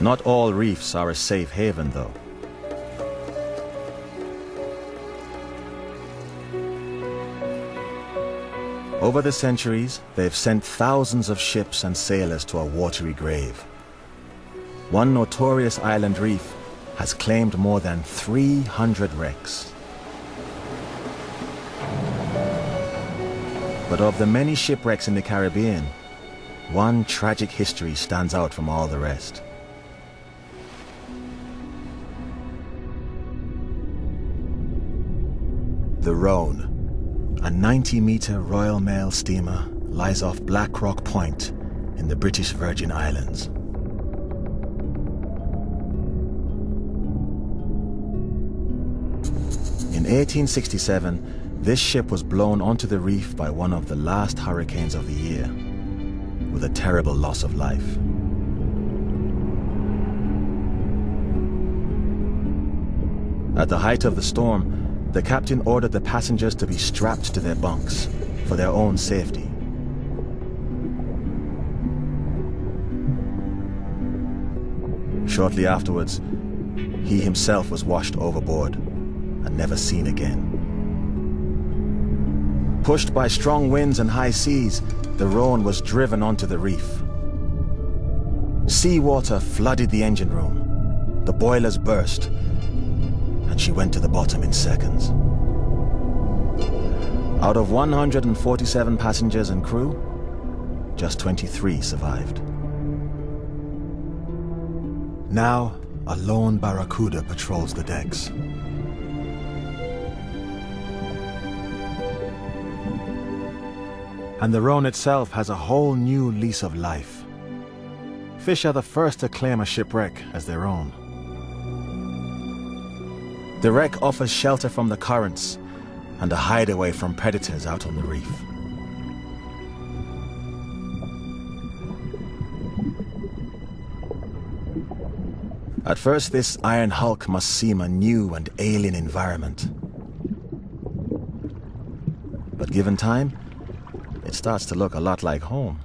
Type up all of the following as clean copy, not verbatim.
Not all reefs are a safe haven, though. Over the centuries, they've sent thousands of ships and sailors to a watery grave. One notorious island reef has claimed more than 300 wrecks. But of the many shipwrecks in the Caribbean, one tragic history stands out from all the rest. The RHONE, a 90-meter Royal Mail steamer, lies off Black Rock Point in the British Virgin Islands. In 1867, this ship was blown onto the reef by one of the last hurricanes of the year, with a terrible loss of life. At the height of the storm, the captain ordered the passengers to be strapped to their bunks for their own safety. Shortly afterwards, he himself was washed overboard and never seen again. Pushed by strong winds and high seas, the RHONE was driven onto the reef. Seawater flooded the engine room. The boilers burst, and she went to the bottom in seconds. Out of 147 passengers and crew, just 23 survived. Now, a lone barracuda patrols the decks. And the RHONE itself has a whole new lease of life. Fish are the first to claim a shipwreck as their own. The wreck offers shelter from the currents and a hideaway from predators out on the reef. At first, this iron hulk must seem a new and alien environment. But given time, it starts to look a lot like home.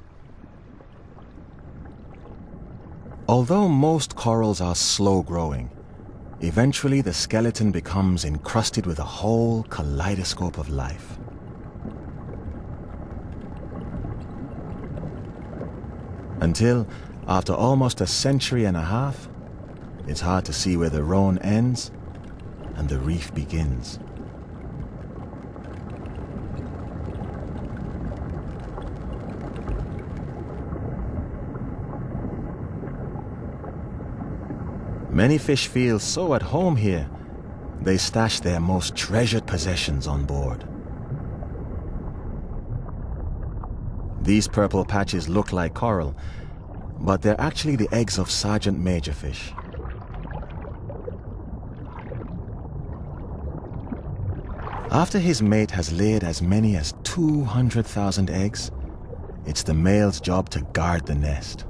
Although most corals are slow-growing, eventually the skeleton becomes encrusted with a whole kaleidoscope of life. Until, after almost a century and a half, it's hard to see where the RHONE ends and the reef begins. Many fish feel so at home here, they stash their most treasured possessions on board. These purple patches look like coral, but they're actually the eggs of sergeant major fish. After his mate has laid as many as 200,000 eggs, it's the male's job to guard the nest.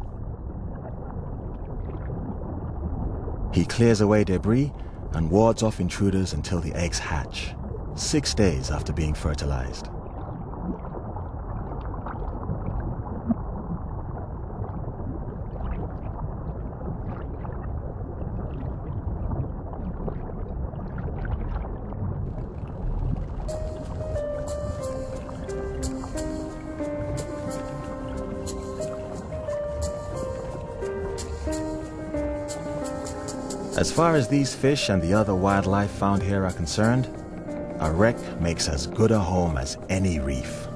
He clears away debris and wards off intruders until the eggs hatch, 6 days after being fertilized. As far as these fish and the other wildlife found here are concerned, a wreck makes as good a home as any reef.